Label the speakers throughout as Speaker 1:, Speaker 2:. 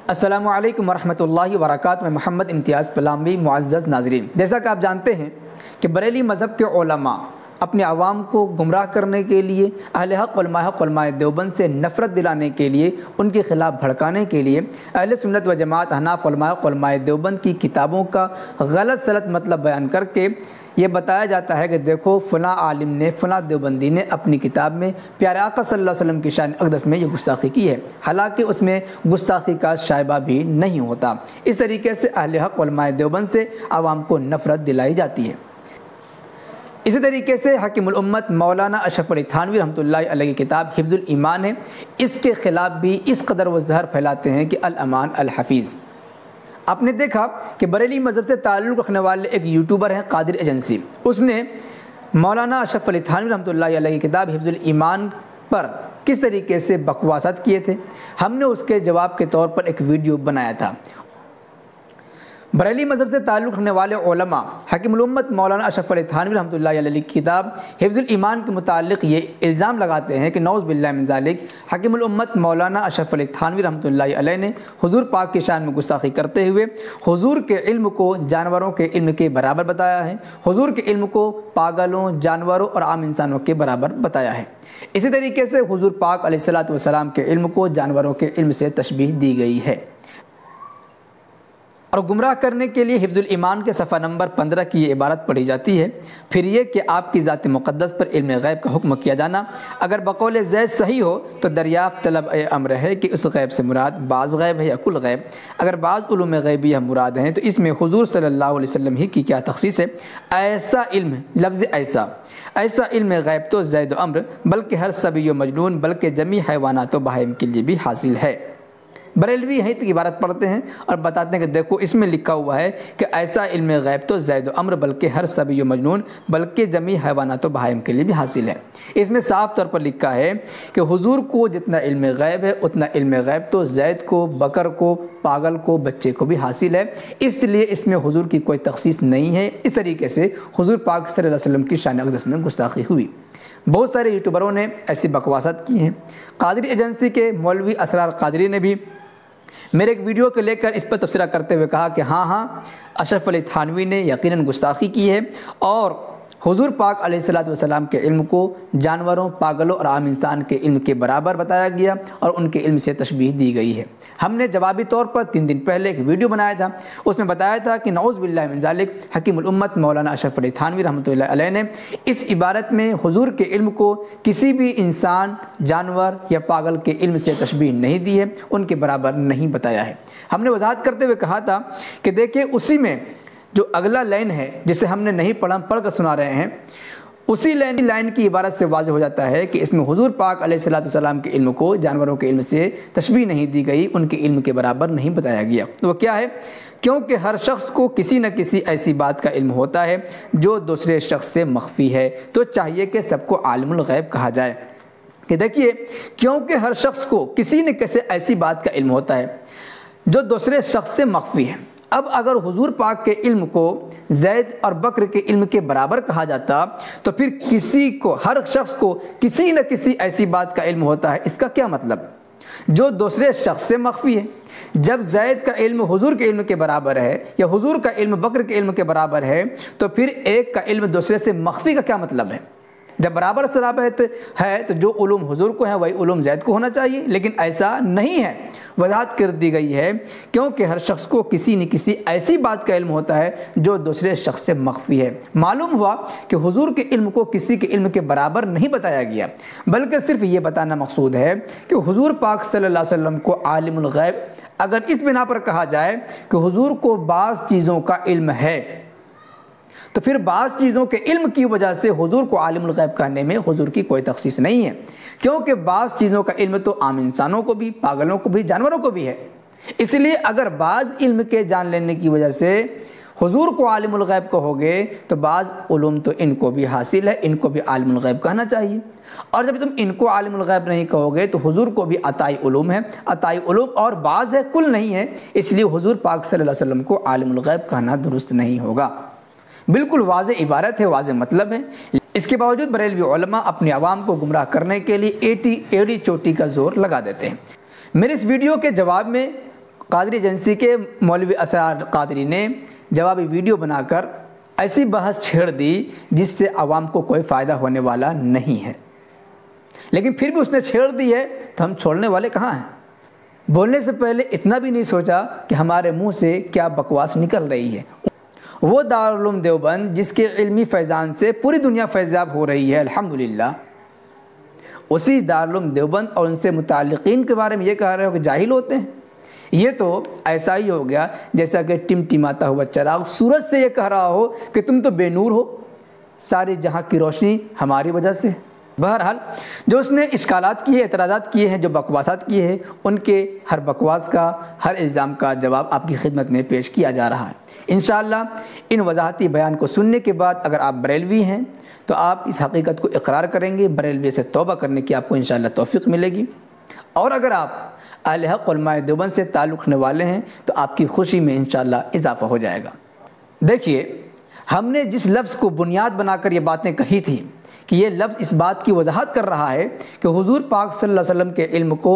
Speaker 1: السلام علیکم ورحمۃ اللہ وبرکاتہ۔ میں محمد امتیاز پلاموی۔ معزز ناظرین، جیسا کہ آپ جانتے ہیں کہ بریلی مذہب کے علماء اپنے عوام کو گمراہ کرنے کے لیے، اہل حق علماء دیوبند سے نفرت دلانے کے لیے، ان کے خلاف بھڑکانے کے لیے اہل سنت و جماعت احناف علماء دیوبند کی کتابوں کا غلط سلط مطلب بیان کر کے یہ بتایا جاتا ہے کہ دیکھو فلاں عالم نے، فلاں دیوبندی نے اپنی کتاب میں پیارے آقا صلی اللہ علیہ وسلم کی شان اقدس میں یہ گستاخی کی ہے، حالانکہ اس میں گستاخی کا شائبہ بھی نہیں ہوتا۔ اس طریقے سے اہل حق علماء دیوبند سے عوام کو نفرت دلائی جاتی ہے۔ اسی طریقے سے حکیم الامت مولانا اشرف علی تھانوی رحمۃ اللہ علیہ کی کتاب حفظ الایمان ہے، اس کے خلاف بھی اس قدر وہ زہر پھیلاتے ہیں کہ الامان الحفیظ۔ آپ نے دیکھا کہ بریلی مذہب سے تعلق رکھنے والے ایک یوٹیوبر ہیں قادر ایجنسی، اس نے مولانا اشرف علی تھانوی رحمۃ اللہ علیہ کی کتاب حفظ الایمان پر کس طریقے سے بکواسات کیے تھے، ہم نے اس کے جواب کے طور پر ایک ویڈیو بنایا تھا۔ بریلی مذہب سے تعلق رکھنے والے علماء حکیم الامت مولانا اشرف علی تھانوی رحمۃ اللہ علیہ کی کتاب حفظ الایمان کے متعلق یہ الزام لگاتے ہیں کہ نعوذ باللہ من ذالک، حکیم الامت مولانا اشرف علی تھانوی رحمۃ اللہ علیہ نے حضور پاک کی شان میں گستاخی کرتے ہوئے حضور کے علم کو جانوروں کے علم کے برابر بتایا ہے، حضور کے علم کو پاگلوں، جانوروں اور عام انسانوں کے برابر بتایا ہے۔ اسی طریقے سے حضور پاک علیہ الصلوۃ والسلام کے علم کو جانوروں کے علم سے تشبیہ دی گئی ہے۔ اور گمراہ کرنے کے لیے حفظ الایمان کے صفحہ نمبر 15 کی یہ عبارت پڑھی جاتی ہے، پھر یہ کہ آپ کی ذات مقدس پر علم غیب کا حکم کیا جانا اگر بقول زید صحیح ہو تو دریافت طلب امر ہے کہ اس غیب سے مراد بعض غیب ہے یا کل غیب، اگر بعض علوم غیبیہ مراد ہیں تو اس میں حضور صلی اللہ علیہ وسلم ہی کی کیا تخصیص ہے۔ ایسا علم، لفظ ایسا علم غیب تو زید و امر بلکہ ہر صبی و مجنون بلکہ جمیع حیوانات و بہائم کے لیے بھی حاصل ہے۔ بریلوی یہیں تک عبارت پڑھتے ہیں اور بتاتے ہیں کہ دیکھو اس میں لکھا ہوا ہے کہ ایسا علم غیب تو زید و امر بلکہ ہر صبی و مجنون بلکہ جمیع حیوانات و بہائم کے لیے بھی حاصل ہے۔ اس میں صاف طور پر لکھا ہے کہ حضور کو جتنا علم غیب ہے اتنا علم غیب تو زید کو، بکر کو، پاگل کو، بچے کو بھی حاصل ہے، اس لیے اس میں حضور کی کوئی تخصیص نہیں ہے۔ اس طریقے سے حضور پاک صلی اللہ علیہ وسلم کی شان اقدس میں گستاخی ہوئی۔ بہت سارے یوٹیوبروں نے ایسی بکواسات کی ہیں۔ قادری ایجنسی کے مولوی اسرار قادری نے بھی میرے ایک ویڈیو کو لے کر اس پر تبصرہ کرتے ہوئے کہا کہ ہاں اشرف علی تھانوی نے یقیناً گستاخی کی ہے اور حضور پاک علیہ الصلوۃ والسلام کے علم کو جانوروں، پاگلوں اور عام انسان کے علم کے برابر بتایا گیا اور ان کے علم سے تشبیہ دی گئی ہے۔ ہم نے جوابی طور پر 3 دن پہلے ایک ویڈیو بنایا تھا، اس میں بتایا تھا کہ نعوذ باللہ من ذالک حکیم الامت مولانا اشرف علی تھانوی رحمۃ اللہ علیہ نے اس عبارت میں حضور کے علم کو کسی بھی انسان، جانور یا پاگل کے علم سے تشبیہ نہیں دی ہے، ان کے برابر نہیں بتایا ہے۔ ہم نے وضاحت کرتے ہوئے کہا تھا کہ دیکھیں اسی میں جو اگلا لائن ہے جسے ہم نے نہیں پڑھا، ہم پڑھ کر سنا رہے ہیں، اسی لائن کی عبارت سے واضح ہو جاتا ہے کہ اس میں حضور پاک علیہ الصلوۃ والسلام کے علم کو جانوروں کے علم سے تشبیہ نہیں دی گئی، ان کے علم کے برابر نہیں بتایا گیا۔ وہ کیا ہے؟ کیونکہ ہر شخص کو کسی نہ کسی ایسی بات کا علم ہوتا ہے جو دوسرے شخص سے مخفی ہے، تو چاہیے کہ سب کو عالم الغیب کہا جائے۔ کہ دیکھیے، کیونکہ ہر شخص کو کسی نہ کسی ایسی بات کا علم ہوتا ہے جو دوسرے شخص سے مخفی ہے۔ اب اگر حضور پاک کے علم کو زید اور بکر کے علم کے برابر کہا جاتا تو پھر ہر شخص کو کسی نہ کسی ایسی بات کا علم ہوتا ہے، اس کا کیا مطلب؟ جو دوسرے شخص سے مخفی ہے۔ جب زید کا علم حضور کے علم کے برابر ہے یا حضور کا علم بکر کے علم کے برابر ہے تو پھر ایک کا علم دوسرے سے مخفی کا کیا مطلب ہے؟ جب برابر صلابت ہے تو جو علوم حضور کو ہیں وہی علوم زید کو ہونا چاہیے، لیکن ایسا نہیں ہے۔ وضاحت کر دی گئی ہے کیونکہ ہر شخص کو کسی نہ کسی ایسی بات کا علم ہوتا ہے جو دوسرے شخص سے مخفی ہے۔ معلوم ہوا کہ حضور کے علم کو کسی کے علم کے برابر نہیں بتایا گیا، بلکہ صرف یہ بتانا مقصود ہے کہ حضور پاک صلی اللہ علیہ وسلم کو عالم الغیب اگر اس بنا پر کہا جائے کہ حضور کو بعض چیزوں کا علم ہے تو پھر بعض چیزوں کے علم کی وجہ سے حضور کو عالم الغیب کہنے میں حضور کی کوئی تخصیص نہیں ہے، کیونکہ بعض چیزوں کا علم تو عام انسانوں کو بھی، پاگلوں کو بھی، جانوروں کو بھی ہے۔ اس لیے اگر بعض علم کے جان لینے کی وجہ سے حضور کو عالم الغیب کہو گے تو بعض علوم تو ان کو بھی حاصل ہے، ان کو بھی عالم الغیب کہنا چاہیے۔ اور جب تم ان کو عالم الغیب نہیں کہو گے تو حضور کو بھی عطائی علوم ہے، عطائی علوم اور بعض ہے، کل نہیں ہے، اس لیے حضور پاک صلی اللہ علیہ وسلم کو عالم الغیب کہنا درست نہیں ہوگا۔ بالکل واضح عبارت ہے، واضح مطلب ہے۔ اس کے باوجود بریلوی علماء اپنے عوام کو گمراہ کرنے کے لیے ایڑی چوٹی کا زور لگا دیتے ہیں۔ میرے اس ویڈیو کے جواب میں قادری ایجنسی کے مولوی اسرار قادری نے جوابی ویڈیو بنا کر ایسی بحث چھیڑ دی جس سے عوام کو کوئی فائدہ ہونے والا نہیں ہے، لیکن پھر بھی اس نے چھیڑ دی ہے تو ہم چھوڑنے والے کہاں ہیں؟ بولنے سے پہلے اتنا بھی نہیں سوچا کہ ہمارے منہ سے کیا بکواس نکل رہی ہے۔ وہ دارالعلوم دیوبند جس کے علمی فیضان سے پوری دنیا فیضیاب ہو رہی ہے الحمدللہ، اسی دارالعلوم دیوبند اور ان سے متعلقین کے بارے میں یہ کہہ رہے ہو کہ جاہل ہوتے ہیں۔ یہ تو ایسا ہی ہو گیا جیسا کہ ٹمٹماتا ہوا چراغ سورج سے یہ کہہ رہا ہو کہ تم تو بے نور ہو، ساری جہاں کی روشنی ہماری وجہ سے۔ بہرحال جو اس نے اشکالات کیے، اعتراضات کیے ہیں، جو بکواسات کیے ہیں، ان کے ہر بکواس کا، ہر الزام کا جواب آپ کی خدمت میں پیش کیا جا رہا ہے۔ انشاءاللہ ان وضاحتی بیان کو سننے کے بعد اگر آپ بریلوی ہیں تو آپ اس حقیقت کو اقرار کریں گے، بریلوی سے توبہ کرنے کی آپ کو انشاءاللہ توفیق ملے گی، اور اگر آپ اہل حق علماء دیوبند سے تعلق رکھنے والے ہیں تو آپ کی خوشی میں انشاءاللہ اضافہ ہو جائے گا۔ دیکھیے، ہم نے جس لفظ کو بنیاد بنا کر یہ باتیں کہی تھی کہ یہ لفظ اس بات کی وضاحت کر رہا ہے کہ حضور پاک صلی اللہ علیہ وسلم کے علم کو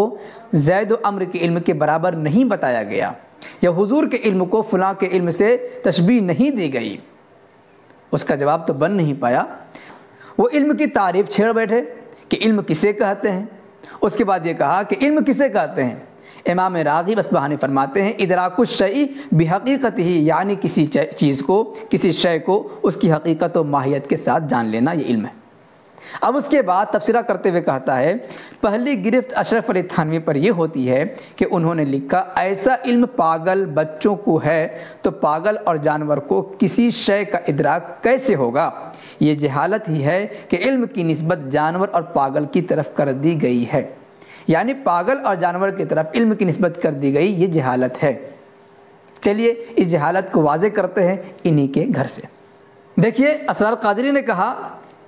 Speaker 1: زید و عمرو کے علم کے برابر نہیں بتایا گیا، یا حضور کے علم کو فلاں کے علم سے تشبیہ نہیں دی گئی، اس کا جواب تو بن نہیں پایا۔ وہ علم کی تعریف چھیڑ بیٹھے کہ علم کسے کہتے ہیں، اس کے بعد یہ کہا کہ علم کسے کہتے ہیں۔ امام راغب اصفہانی فرماتے ہیں ادراک الشیء بحقیقتہ، یعنی کسی چیز کو، کسی شے کو اس کی حقیقت و ماہیت کے ساتھ جان لینا، یہ علم ہے۔ اب اس کے بعد تبصرہ کرتے ہوئے کہتا ہے پہلی گرفت اشرف علی تھانوی پر یہ ہوتی ہے کہ انہوں نے لکھا ایسا علم پاگل بچوں کو ہے تو پاگل اور جانور کو کسی شے کا ادراک کیسے ہوگا؟ یہ جہالت ہی ہے کہ علم کی نسبت جانور اور پاگل کی طرف کر دی گئی ہے، یعنی پاگل اور جانور کی طرف علم کی نسبت کر دی گئی، یہ جہالت ہے۔ چلیے اس جہالت کو واضح کرتے ہیں انہی کے گھر سے۔ دیکھیے، اسرار قادری نے کہا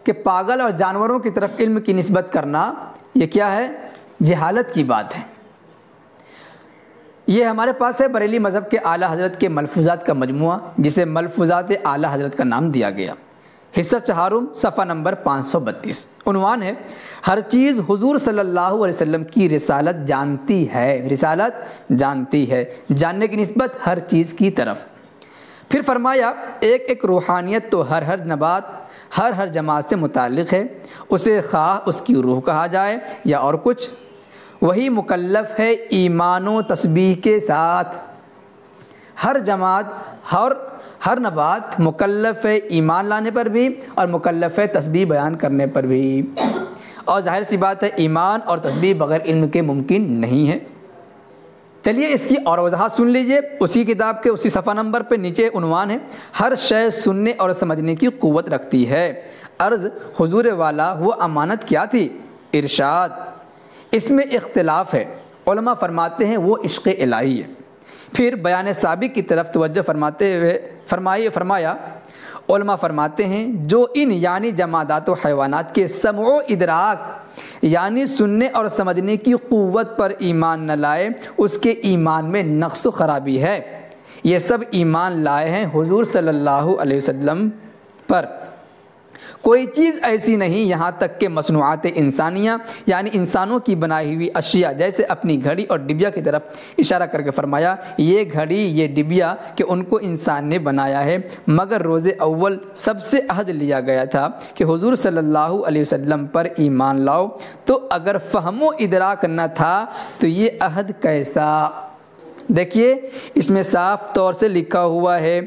Speaker 1: کہ پاگل اور جانوروں کی طرف علم کی نسبت کرنا یہ کیا ہے؟ جہالت کی بات ہے۔ یہ ہمارے پاس ہے بریلی مذہب کے اعلیٰ حضرت کے ملفوظات کا مجموعہ، جسے ملفوظات اعلیٰ حضرت کا نام دیا گیا، حصہ چہارم، صفحہ نمبر 532۔ عنوان ہے ہر چیز حضور صلی اللہ علیہ وسلم کی رسالت جانتی ہے، رسالت جانتی ہے، جاننے کی نسبت ہر چیز کی طرف۔ پھر فرمایا ایک ایک روحانیت تو ہر نبات، ہر جماعت سے متعلق ہے، اسے خواہ اس کی روح کہا جائے یا اور کچھ، وہی مکلف ہے ایمان و تسبیح کے ساتھ۔ ہر جماعت، ہر نبات مکلف ہے ایمان لانے پر بھی اور مکلف ہے تسبیح بیان کرنے پر بھی، اور ظاہر سی بات ہے ایمان اور تسبیح بغیر علم کے ممکن نہیں ہے۔ چلیے اس کی اور وضاحت سن لیجئے، اسی کتاب کے اسی صفحہ نمبر پہ نیچے عنوان ہے ہر شے سننے اور سمجھنے کی قوت رکھتی ہے۔ عرض حضور والا وہ امانت کیا تھی؟ ارشاد اس میں اختلاف ہے، علماء فرماتے ہیں وہ عشق الہی ہے۔ پھر بیان سابق کی طرف توجہ فرماتے ہوئے فرمایا علماء فرماتے ہیں جو ان یعنی جمادات و حیوانات کے سمع و ادراک یعنی سننے اور سمجھنے کی قوت پر ایمان نہ لائے اس کے ایمان میں نقص و خرابی ہے۔ یہ سب ایمان لائے ہیں حضور صلی اللہ علیہ وسلم پر۔ کوئی چیز ایسی نہیں یہاں تک کہ مصنوعات انسانیہ یعنی انسانوں کی بنائی ہوئی اشیاء، جیسے اپنی گھڑی اور ڈبیا کی طرف اشارہ کر کے فرمایا یہ گھڑی یہ ڈبیا کہ ان کو انسان نے بنایا ہے، مگر روز اول سب سے عہد لیا گیا تھا کہ حضور صلی اللہ علیہ وسلم پر ایمان لاؤ، تو اگر فہم و ادراک نہ تھا تو یہ عہد کیسا؟ دیکھیے اس میں صاف طور سے لکھا ہوا ہے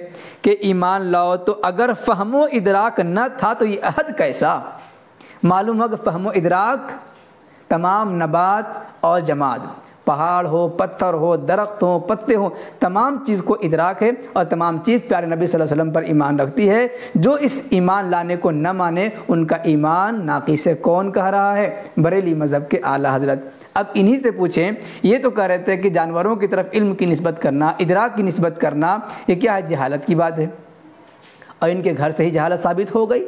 Speaker 1: کہ ایمان لاؤ، تو اگر فہم و ادراک نہ تھا تو یہ عہد کیسا؟ معلوم ہو کہ فہم و ادراک تمام نبات اور جماد، پہاڑ ہو، پتھر ہو، درخت ہو، پتے ہو، تمام چیز کو ادراک ہے، اور تمام چیز پیارے نبی صلی اللہ علیہ وسلم پر ایمان رکھتی ہے۔ جو اس ایمان لانے کو نہ مانے ان کا ایمان ناقص ہے۔ کون کہہ رہا ہے؟ بریلی مذہب کے اعلیٰ حضرت۔ اب انہی سے پوچھیں، یہ تو کہہ رہے تھے کہ جانوروں کی طرف علم کی نسبت کرنا، ادراک کی نسبت کرنا، یہ کیا ہے؟ جہالت کی بات ہے، اور ان کے گھر سے ہی جہالت ثابت ہو گئی۔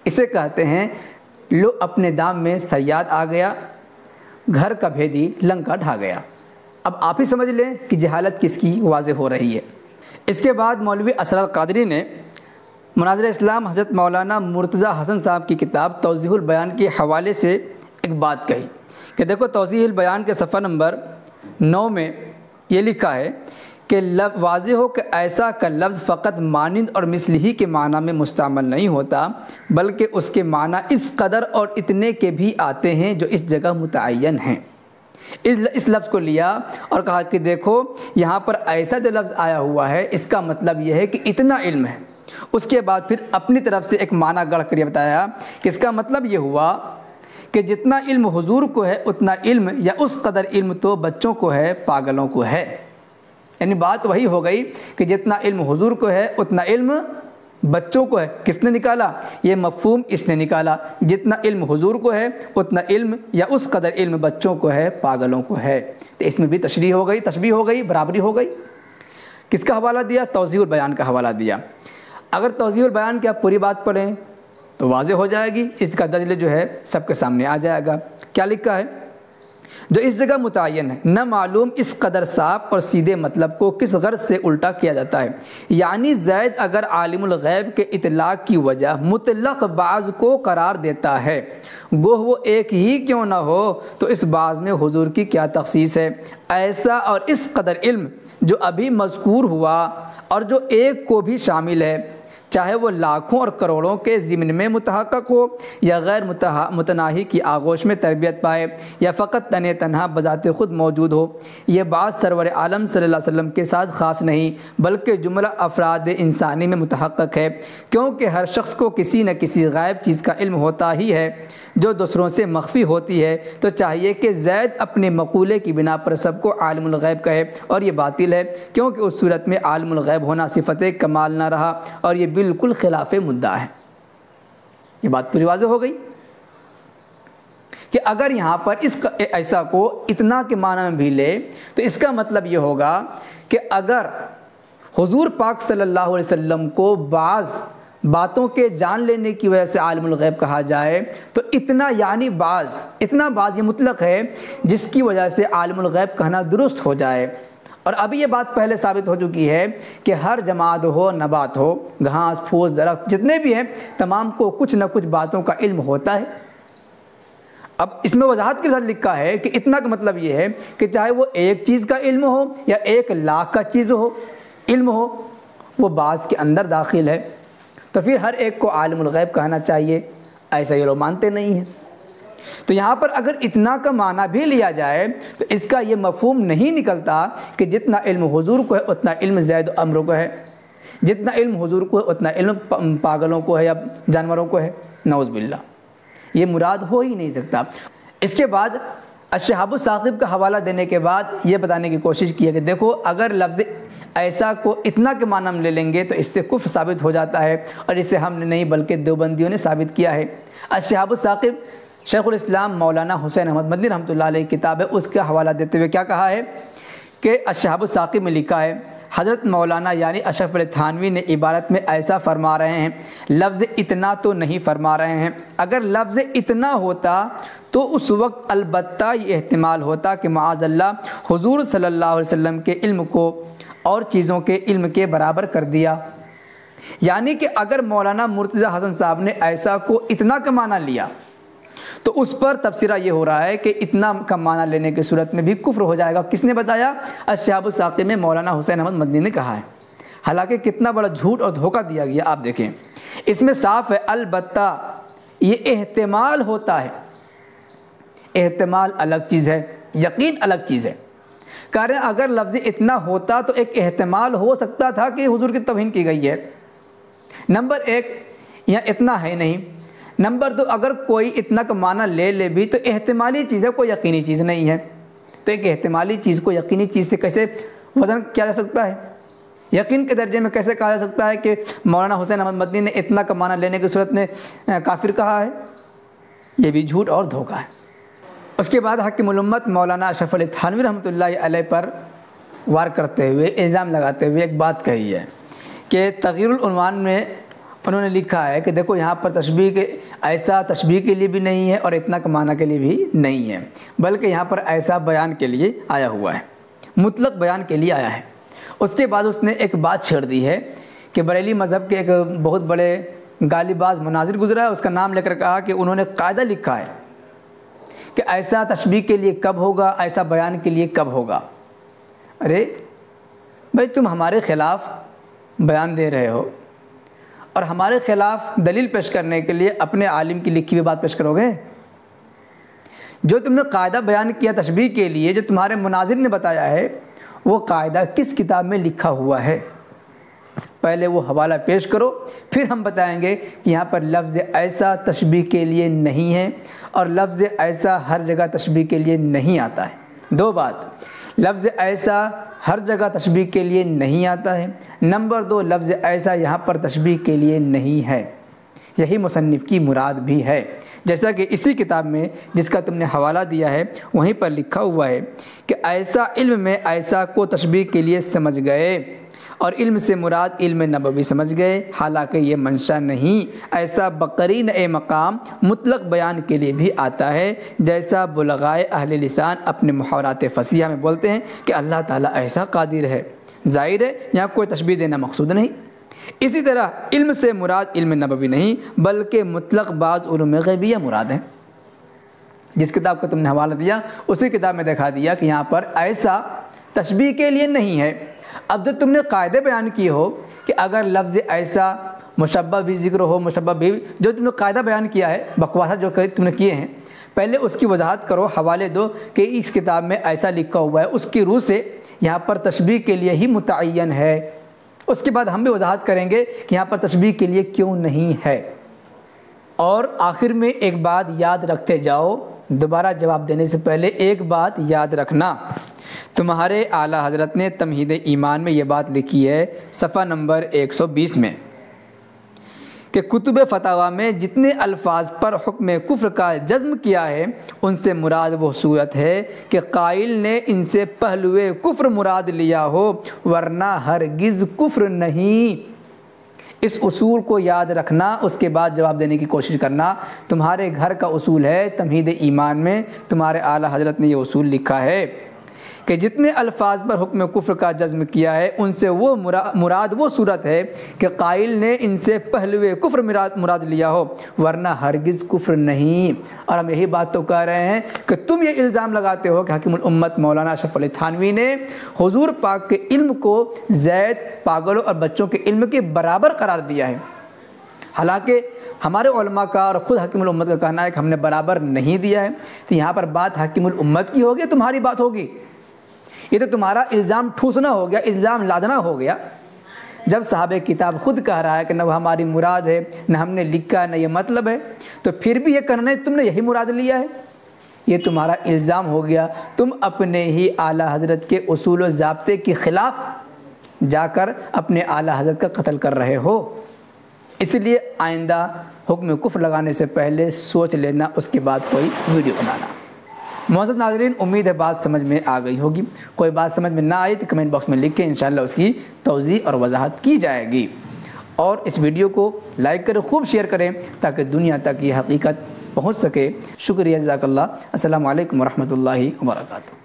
Speaker 1: اسے کہتے ہیں لو اپنے دام میں صیاد آ گیا، گھر کا بھیدی لنکا ڈھا گیا۔ اب آپ ہی سمجھ لیں کہ جہالت کس کی واضح ہو رہی ہے۔ اس کے بعد مولوی اسرار قادری نے مناظر اسلام حضرت مولانا مرتضی حسن صاحب کی کتاب توضیح البیان کے حوالے سے ایک بات کہی کہ دیکھو توضیح البیان کے صفحہ نمبر 9 میں یہ لکھا ہے کہ واضح ہو کہ ایسا کا لفظ فقط مانند اور مثل ہی کے معنی میں مستعمل نہیں ہوتا، بلکہ اس کے معنی اس قدر اور اتنے کے بھی آتے ہیں جو اس جگہ متعین ہیں۔ اس لفظ کو لیا اور کہا کہ دیکھو یہاں پر ایسا جو لفظ آیا ہوا ہے اس کا مطلب یہ ہے کہ اتنا علم ہے۔ اس کے بعد پھر اپنی طرف سے ایک معنی گڑھ کر یہ بتایا کہ اس کا مطلب یہ ہوا کہ جتنا علم حضور کو ہے اتنا علم یا اس قدر علم تو بچوں کو ہے، پاگلوں کو ہے۔ یعنی بات وہی ہو گئی کہ جتنا علم حضور کو ہے اتنا علم بچوں کو ہے۔ کس نے نکالا؟ یہ مفہوم اس نے نکالا، جتنا علم حضور کو ہے اتنا علم یا اس قدر علم بچوں کو ہے، پاگلوں کو ہے۔ تو اس میں بھی تشریح ہو گئی، تشبیہ ہو گئی، برابری ہو گئی۔ کس کا حوالہ دیا؟ توضیح البیان کا حوالہ دیا۔ اگر توضیح البیان کی آپ پوری بات پڑھیں تو واضح ہو جائے گی، اس کا دجل جو ہے سب کے سامنے آ جائے گا۔ کیا لکھا ہے؟ جو اس جگہ متعین ہے، نہ معلوم اس قدر صاف اور سیدھے مطلب کو کس غرض سے الٹا کیا جاتا ہے۔ یعنی زید اگر عالم الغیب کے اطلاق کی وجہ مطلق بعض کو قرار دیتا ہے، گوہ وہ ایک ہی کیوں نہ ہو، تو اس بعض میں حضور کی کیا تخصیص ہے؟ ایسا اور اس قدر علم جو ابھی مذکور ہوا اور جو ایک کو بھی شامل ہے، چاہے وہ لاکھوں اور کروڑوں کے ضمن میں متحقق ہو یا غیر متناہی کی آغوش میں تربیت پائے یا فقط تنہا بذات خود موجود ہو، یہ بات سرور عالم صلی اللہ علیہ وسلم کے ساتھ خاص نہیں بلکہ جملہ افراد انسانی میں متحقق ہے، کیونکہ ہر شخص کو کسی نہ کسی غائب چیز کا علم ہوتا ہی ہے جو دوسروں سے مخفی ہوتی ہے۔ تو چاہیے کہ زید اپنے مقولے کی بنا پر سب کو عالم الغیب کہے، اور یہ باطل ہے کیونکہ اس صورت میں عالم الغیب ہونا صفت کمال نہ رہا اور یہ بالکل خلاف مدعا ہے۔ یہ بات پوری واضح ہو گئی کہ اگر یہاں پر اس ایسا کو اتنا کے معنی میں بھی لے تو اس کا مطلب یہ ہوگا کہ اگر حضور پاک صلی اللہ علیہ وسلم کو بعض باتوں کے جان لینے کی وجہ سے عالم الغیب کہا جائے تو اتنا یعنی بعض، اتنا بعض یہ مطلق ہے جس کی وجہ سے عالم الغیب کہنا درست ہو جائے۔ اور ابھی یہ بات پہلے ثابت ہو چکی ہے کہ ہر جماعت ہو، نبات ہو، گھاس پھوس درخت جتنے بھی ہیں تمام کو کچھ نہ کچھ باتوں کا علم ہوتا ہے۔ اب اس میں وضاحت کے ساتھ لکھا ہے کہ اتنا کا مطلب یہ ہے کہ چاہے وہ ایک چیز کا علم ہو یا 1,00,000 کا چیز ہو، علم ہو، وہ بعض کے اندر داخل ہے، تو پھر ہر ایک کو عالم الغیب کہنا چاہیے۔ ایسا یہ لوگ مانتے نہیں ہیں۔ تو یہاں پر اگر اتنا کا معنی بھی لیا جائے تو اس کا یہ مفہوم نہیں نکلتا کہ جتنا علم حضور کو ہے اتنا علم زید و عمرو کو ہے، جتنا علم حضور کو ہے اتنا علم پاگلوں کو ہے یا جانوروں کو ہے۔ نعوذ باللہ، یہ مراد ہو ہی نہیں سکتا۔ اس کے بعد الشہاب الثاقب کا حوالہ دینے کے بعد یہ بتانے کی کوشش کی ہے کہ دیکھو اگر لفظ ایسا کو اتنا کے معنی میں لے لیں گے تو اس سے کفر ثابت ہو جاتا ہے، اور اسے ہم نے نہیں بلکہ دیوبندیوں نے ثابت کیا ہے۔ الشہاب الثاقب شیخ الاسلام مولانا حسین احمد مدنی رحمۃ اللہ علیہ کی کتاب ہے، اس کا حوالہ دیتے ہوئے کیا کہا ہے کہ الشہاب الثاقب میں لکھا ہے حضرت مولانا یعنی اشرف علی تھانوی نے عبارت میں ایسا فرما رہے ہیں، لفظ اتنا تو نہیں فرما رہے ہیں۔ اگر لفظ اتنا ہوتا تو اس وقت البتہ یہ احتمال ہوتا کہ معاذ اللہ حضور صلی اللہ علیہ وسلم کے علم کو اور چیزوں کے علم کے برابر کر دیا۔ یعنی کہ اگر مولانا مرتضی حسن صاحب نے ایسا کو اتنا کا معنی لیا تو اس پر تبصرہ یہ ہو رہا ہے کہ اتنا کا معنی لینے کی صورت میں بھی کفر ہو جائے گا۔ کس نے بتایا؟ الشہاب الثاقب میں مولانا حسین احمد مدنی نے کہا ہے۔ حالانکہ کتنا بڑا جھوٹ اور دھوکہ دیا گیا آپ دیکھیں، اس میں صاف ہے البتہ یہ احتمال ہوتا ہے۔ احتمال الگ چیز ہے، یقین الگ چیز ہے۔ کہہ اگر لفظ اتنا ہوتا تو ایک احتمال ہو سکتا تھا کہ حضور کی توہین کی گئی ہے۔ نمبر 1 یہاں اتنا ہے نہیں۔ نمبر 2 اگر کوئی اتنا کا معنی لے لے بھی تو احتمالی چیز ہے، کوئی یقینی چیز نہیں ہے۔ تو ایک احتمالی چیز کو یقینی چیز سے کیسے وزن کیا جا سکتا ہے؟ یقین کے درجے میں کیسے کہا جا سکتا ہے کہ مولانا حسین احمد مدنی نے اتنا کا معنی لینے کی صورت میں کافر کہا ہے؟ یہ بھی جھوٹ اور دھوکہ ہے۔ اس کے بعد حاکم الامت مولانا اشرف علی تھانوی رحمۃ اللہ علیہ پر وار کرتے ہوئے الزام لگاتے ہوئے ایک بات کہی ہے کہ تغییر العنوان میں انہوں نے لکھا ہے کہ دیکھو یہاں پر تشبیہ کے ایسا تشبیہ کے لیے بھی نہیں ہے اور اتنا کا معنی کے لیے بھی نہیں ہے، بلکہ یہاں پر ایسا بیان کے لیے آیا ہوا ہے، مطلق بیان کے لیے آیا ہے۔ اس کے بعد اس نے ایک بات چھیڑ دی ہے کہ بریلی مذہب کے ایک بہت بڑے غالب باز مناظر گزرا ہے، اس کا نام لے کر کہا کہ انہوں نے قاعدہ لکھا ہے کہ ایسا تشبیہ کے لیے کب ہوگا، ایسا بیان کے لیے کب ہوگا۔ ارے بھائی تم ہمارے خلاف بیان دے رہے ہو اور ہمارے خلاف دلیل پیش کرنے کے لیے اپنے عالم کی لکھی ہوئی بات پیش کرو گے؟ جو تم نے قاعدہ بیان کیا تشبیہ کے لیے، جو تمہارے مناظر نے بتایا ہے، وہ قاعدہ کس کتاب میں لکھا ہوا ہے؟ پہلے وہ حوالہ پیش کرو، پھر ہم بتائیں گے کہ یہاں پر لفظ ایسا تشبیہ کے لیے نہیں ہے اور لفظ ایسا ہر جگہ تشبیہ کے لیے نہیں آتا ہے۔ دو بات، لفظ ایسا ہر جگہ تشبیہ کے لیے نہیں آتا ہے، نمبر دو لفظ ایسا یہاں پر تشبیہ کے لیے نہیں ہے۔ یہی مصنف کی مراد بھی ہے، جیسا کہ اسی کتاب میں جس کا تم نے حوالہ دیا ہے وہیں پر لکھا ہوا ہے کہ ایسا علم میں ایسا کو تشبیہ کے لیے سمجھ گئے اور علم سے مراد علم نبوی سمجھ گئے، حالانکہ یہ منشا نہیں۔ ایسا بقرین مقام مطلق بیان کے لیے بھی آتا ہے، جیسا بلغائے اہل لسان اپنے محاورات فصیحہ میں بولتے ہیں کہ اللہ تعالیٰ ایسا قادر ہے۔ ظاہر ہے یہاں کوئی تشبیہ دینا مقصود نہیں۔ اسی طرح علم سے مراد علم نبوی نہیں بلکہ مطلق بعض علوم غیبیہ مراد ہیں۔ جس کتاب کو تم نے حوالہ دیا اسی کتاب میں دکھا دیا کہ یہاں پر ایسا تشبیہ کے لیے نہیں ہے۔ اب جو تم نے قاعدے بیان کیے ہو کہ اگر لفظ ایسا مشبہ بھی ذکر ہو، مشبہ بھی، جو تم نے قاعدہ بیان کیا ہے، بکواسات جو تم نے کیے ہیں، پہلے اس کی وضاحت کرو، حوالے دو کہ اس کتاب میں ایسا لکھا ہوا ہے، اس کی روح سے یہاں پر تشبیہ کے لیے ہی متعین ہے۔ اس کے بعد ہم بھی وضاحت کریں گے کہ یہاں پر تشبیہ کے لیے کیوں نہیں ہے۔ اور آخر میں ایک بات یاد رکھتے جاؤ، دوبارہ جواب دینے سے پہلے ایک بات یاد رکھنا، تمہارے اعلیٰ حضرت نے تمہید ایمان میں یہ بات لکھی ہے صفحہ نمبر 120 میں کہ کتب فتاویٰ میں جتنے الفاظ پر حکم کفر کا جزم کیا ہے ان سے مراد وہ صورت ہے کہ قائل نے ان سے پہلوے کفر مراد لیا ہو، ورنہ ہرگز کفر نہیں۔ اس اصول کو یاد رکھنا، اس کے بعد جواب دینے کی کوشش کرنا۔ تمہارے گھر کا اصول ہے تمہید ایمان میں، تمہارے اعلیٰ حضرت نے یہ اصول لکھا ہے کہ جتنے الفاظ پر حکم کفر کا جزم کیا ہے ان سے وہ مراد وہ صورت ہے کہ قائل نے ان سے پہلوے کفر مراد لیا ہو، ورنہ ہرگز کفر نہیں۔ اور ہم یہی بات تو کہہ رہے ہیں کہ تم یہ الزام لگاتے ہو کہ حکیم الامت مولانا اشرف علی تھانوی نے حضور پاک کے علم کو زید، پاگلوں اور بچوں کے علم کے برابر قرار دیا ہے، حالانکہ ہمارے علماء کا اور خود حکیم الامت کا کہنا ہے کہ ہم نے برابر نہیں دیا ہے۔ تو یہاں پر بات حکیم الامت کی ہوگی، تمہاری بات ہوگی؟ یہ تو تمہارا الزام ٹھوسنا ہو گیا، الزام لادنا ہو گیا۔ جب صاحب کتاب خود کہہ رہا ہے کہ نہ وہ ہماری مراد ہے، نہ ہم نے لکھا، نہ یہ مطلب ہے، تو پھر بھی یہ کرنا ہے تم نے یہی مراد لیا ہے، یہ تمہارا الزام ہو گیا۔ تم اپنے ہی اعلیٰ حضرت کے اصول و ضابطے کے خلاف جا کر اپنے اعلیٰ حضرت کا قتل کر رہے ہو۔ اس لیے آئندہ حکم کفر لگانے سے پہلے سوچ لینا، اس کے بعد کوئی ویڈیو بنانا۔ معزز ناظرین، امید ہے بات سمجھ میں آ گئی ہوگی۔ کوئی بات سمجھ میں نہ آئی تو کمنٹ باکس میں لکھ کے انشاءاللہ اس کی توضیح اور وضاحت کی جائے گی۔ اور اس ویڈیو کو لائک کریں، خوب شیئر کریں تاکہ دنیا تک یہ حقیقت پہنچ سکے۔ شکریہ، جزاک اللہ۔ السلام علیکم ورحمۃ اللہ وبرکاتہ۔